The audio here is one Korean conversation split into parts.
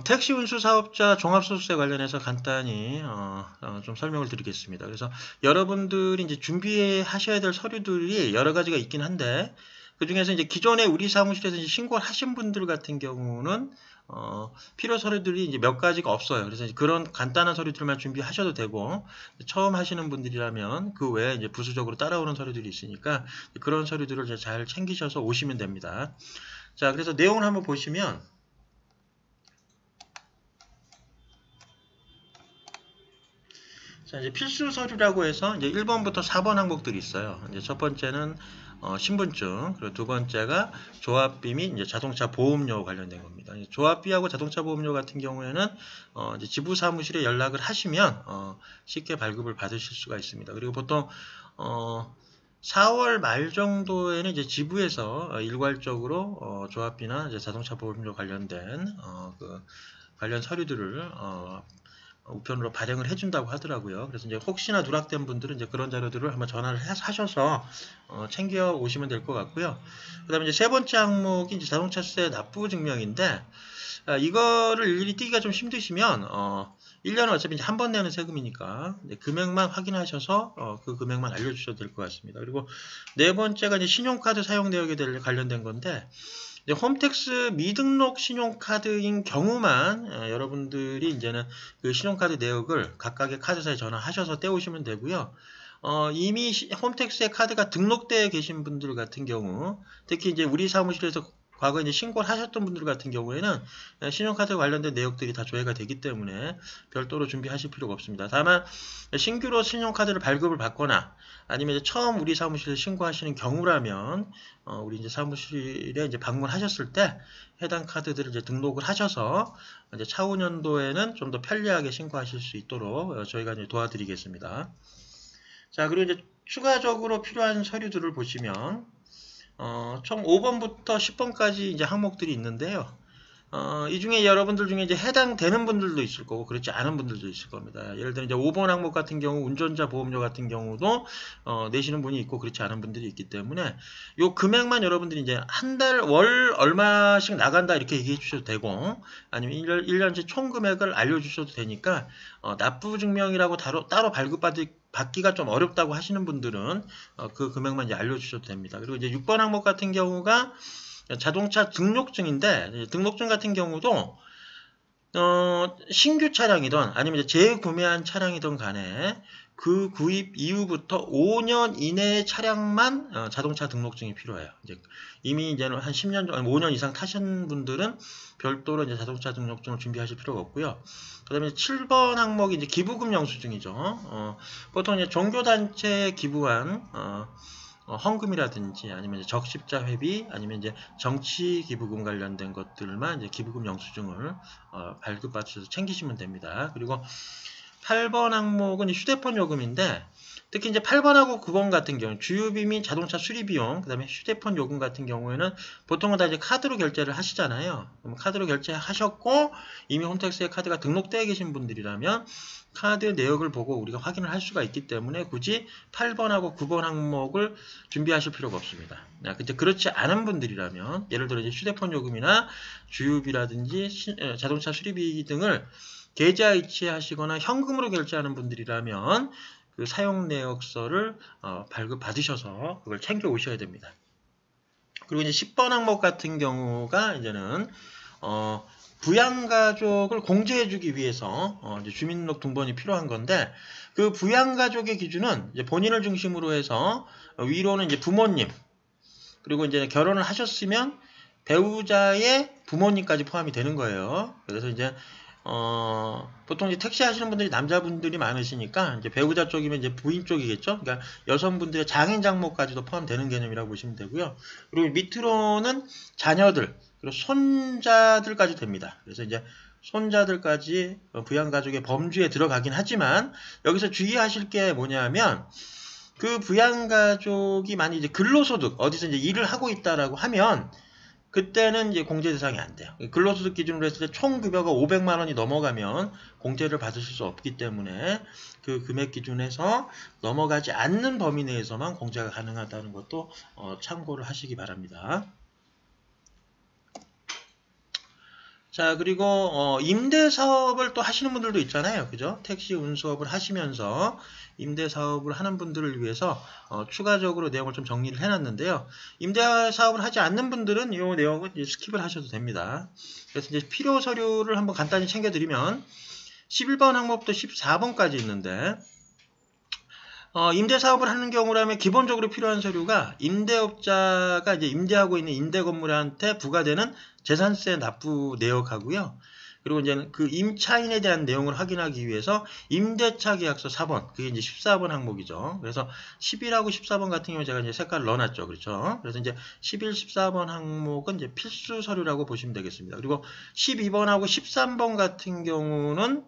택시 운수 사업자 종합소득세 관련해서 간단히 좀 설명을 드리겠습니다. 그래서 여러분들이 이제 준비하셔야 될 서류들이 여러 가지가 있긴 한데 그 중에서 이제 기존에 우리 사무실에서 이제 신고를 하신 분들 같은 경우는 필요 서류들이 이제 몇 가지가 없어요. 그래서 이제 그런 간단한 서류들만 준비하셔도 되고 처음 하시는 분들이라면 그 외에 이제 부수적으로 따라오는 서류들이 있으니까 그런 서류들을 이제 잘 챙기셔서 오시면 됩니다. 자, 그래서 내용을 한번 보시면. 자, 이제 필수 서류라고 해서 이제 1번부터 4번 항목들이 있어요. 이제 첫 번째는 신분증, 그리고 두 번째가 조합비 및 이제 자동차 보험료 관련된 겁니다. 조합비하고 자동차 보험료 같은 경우에는 이제 지부 사무실에 연락을 하시면 쉽게 발급을 받으실 수가 있습니다. 그리고 보통 4월 말 정도에는 이제 지부에서 일괄적으로 조합비나 이제 자동차 보험료 관련된 그 관련 서류들을 우편으로 발행을 해준다고 하더라고요. 그래서 이제 혹시나 누락된 분들은 이제 그런 자료들을 한번 전화를 하셔서 챙겨 오시면 될 것 같고요. 그 다음에 이제 세 번째 항목이 이제 자동차세 납부 증명인데, 이거를 일일이 띄기가 좀 힘드시면, 1년은 어차피 이제 한 번 내는 세금이니까, 금액만 확인하셔서, 그 금액만 알려주셔도 될 것 같습니다. 그리고 네 번째가 이제 신용카드 사용 내역에 관련된 건데, 홈택스 미등록 신용카드인 경우만 여러분들이 이제는 그 신용카드 내역을 각각의 카드사에 전화하셔서 떼오시면 되고요. 이미 홈택스에 카드가 등록되어 계신 분들 같은 경우, 특히 이제 우리 사무실에서 과거에 이제 신고를 하셨던 분들 같은 경우에는 신용카드 관련된 내역들이 다 조회가 되기 때문에 별도로 준비하실 필요가 없습니다. 다만 신규로 신용카드를 발급을 받거나 아니면 이제 처음 우리 사무실에 신고하시는 경우라면 우리 이제 사무실에 이제 방문하셨을 때 해당 카드들을 이제 등록을 하셔서 이제 차후 년도에는 좀 더 편리하게 신고하실 수 있도록 저희가 이제 도와드리겠습니다. 자, 그리고 이제 추가적으로 필요한 서류들을 보시면 총 5번부터 10번까지 이제 항목들이 있는데요. 이 중에 여러분들 중에 이제 해당되는 분들도 있을 거고 그렇지 않은 분들도 있을 겁니다. 예를 들어 이제 5번 항목 같은 경우 운전자 보험료 같은 경우도 내시는 분이 있고 그렇지 않은 분들이 있기 때문에 요 금액만 여러분들이 이제 한 달 월 얼마씩 나간다 이렇게 얘기해 주셔도 되고 아니면 1년치 총 금액을 알려 주셔도 되니까 납부 증명이라고 따로 받기가 좀 어렵다고 하시는 분들은 그 금액만 이제 알려 주셔도 됩니다. 그리고 이제 6번 항목 같은 경우가 자동차 등록증인데 등록증 같은 경우도 신규 차량이든 아니면 이제 재구매한 차량이든 간에 그 구입 이후부터 5년 이내의 차량만 자동차 등록증이 필요해요. 이제 이미 이제는 한 10년, 5년 이상 타신 분들은 별도로 이제 자동차 등록증을 준비하실 필요가 없고요. 그 다음에 7번 항목이 이제 기부금 영수증이죠. 보통 이제 종교단체에 기부한 헌금이라든지 아니면 이제 적십자 회비 아니면 이제 정치 기부금 관련된 것들만 이제 기부금 영수증을 발급받으셔서 챙기시면 됩니다. 그리고 8번 항목은 휴대폰 요금인데 특히 이제 8번하고 9번 같은 경우 주유비 및 자동차 수리 비용 그다음에 휴대폰 요금 같은 경우에는 보통은 다 이제 카드로 결제를 하시잖아요. 그럼 카드로 결제하셨고 이미 홈택스에 카드가 등록되어 계신 분들이라면 카드 내역을 보고 우리가 확인을 할 수가 있기 때문에 굳이 8번하고 9번 항목을 준비하실 필요가 없습니다. 근데 그렇지 않은 분들이라면 예를 들어 이제 휴대폰 요금이나 주유비라든지 자동차 수리비 등을 계좌 이체하시거나 현금으로 결제하는 분들이라면 그 사용 내역서를 발급 받으셔서 그걸 챙겨 오셔야 됩니다. 그리고 이제 10번 항목 같은 경우가 이제는 부양가족을 공제해주기 위해서 이제 주민등록 등본이 필요한 건데 그 부양가족의 기준은 이제 본인을 중심으로 해서 위로는 이제 부모님 그리고 이제 결혼을 하셨으면 배우자의 부모님까지 포함이 되는 거예요. 그래서 이제 보통 이제 택시 하시는 분들이 남자분들이 많으시니까 이제 배우자 쪽이면 이제 부인 쪽이겠죠. 그러니까 여성분들의 장인 장모까지도 포함되는 개념이라고 보시면 되고요. 그리고 밑으로는 자녀들 그리고 손자들까지 됩니다. 그래서 이제 손자들까지 부양가족의 범주에 들어가긴 하지만 여기서 주의하실 게 뭐냐면 그 부양가족이 만약 이제 근로소득 어디서 이제 일을 하고 있다라고 하면 그때는 이제 공제 대상이 안 돼요. 근로소득 기준으로 했을 때 총 급여가 500만 원이 넘어가면 공제를 받으실 수 없기 때문에 그 금액 기준에서 넘어가지 않는 범위 내에서만 공제가 가능하다는 것도 참고를 하시기 바랍니다. 자, 그리고 임대 사업을 또 하시는 분들도 있잖아요. 그죠? 택시 운수업을 하시면서 임대 사업을 하는 분들을 위해서 추가적으로 내용을 좀 정리를 해놨는데요. 임대 사업을 하지 않는 분들은 이 내용은 이제 스킵을 하셔도 됩니다. 그래서 이제 필요 서류를 한번 간단히 챙겨드리면 11번 항목부터 14번까지 있는데 임대 사업을 하는 경우라면 기본적으로 필요한 서류가 임대업자가 이제 임대하고 있는 임대 건물한테 부과되는 재산세 납부 내역하고요. 그리고 이제 그 임차인에 대한 내용을 확인하기 위해서 임대차 계약서 4번, 그게 이제 14번 항목이죠. 그래서 11하고 14번 같은 경우 제가 이제 색깔을 넣어놨죠. 그렇죠. 그래서 이제 11, 14번 항목은 이제 필수 서류라고 보시면 되겠습니다. 그리고 12번하고 13번 같은 경우는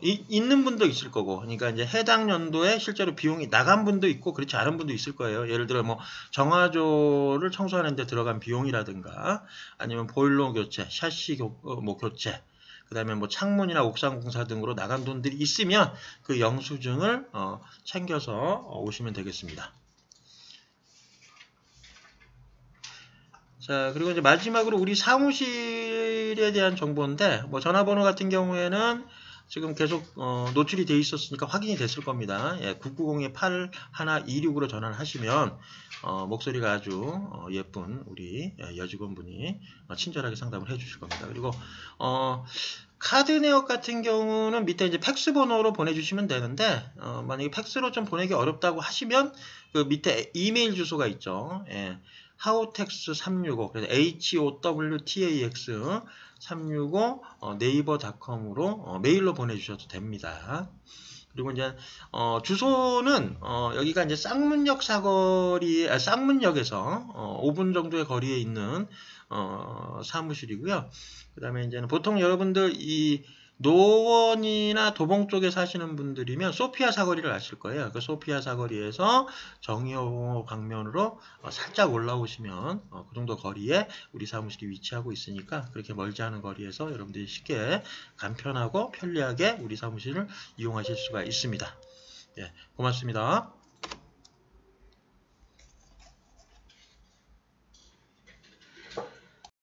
있는 분도 있을 거고, 그러니까 이제 해당 연도에 실제로 비용이 나간 분도 있고, 그렇지 않은 분도 있을 거예요. 예를 들어, 뭐, 정화조를 청소하는데 들어간 비용이라든가, 아니면 보일러 교체, 샤시 교체, 그 다음에 뭐 창문이나 옥상 공사 등으로 나간 돈들이 있으면 그 영수증을 챙겨서 오시면 되겠습니다. 자, 그리고 이제 마지막으로 우리 사무실에 대한 정보인데, 뭐 전화번호 같은 경우에는 지금 계속 노출이 돼 있었으니까 확인이 됐을 겁니다. 예, 990-8126으로 전화를 하시면 목소리가 아주 예쁜 우리 여직원분이 친절하게 상담을 해주실 겁니다. 그리고 카드 내역 같은 경우는 밑에 이제 팩스 번호로 보내주시면 되는데 만약에 팩스로 좀 보내기 어렵다고 하시면 그 밑에 이메일 주소가 있죠. 예. howtax365 그래서 howtax 365 네이버닷컴으로 메일로 보내주셔도 됩니다. 그리고 이제 주소는 여기가 이제 쌍문역 사거리 쌍문역에서 5분 정도의 거리에 있는 사무실이고요. 그다음에 이제는 보통 여러분들 이 노원이나 도봉 쪽에 사시는 분들이면 소피아 사거리를 아실 거예요. 그 소피아 사거리에서 정의호 방면으로 살짝 올라오시면 그 정도 거리에 우리 사무실이 위치하고 있으니까 그렇게 멀지 않은 거리에서 여러분들이 쉽게 간편하고 편리하게 우리 사무실을 이용하실 수가 있습니다. 예, 고맙습니다.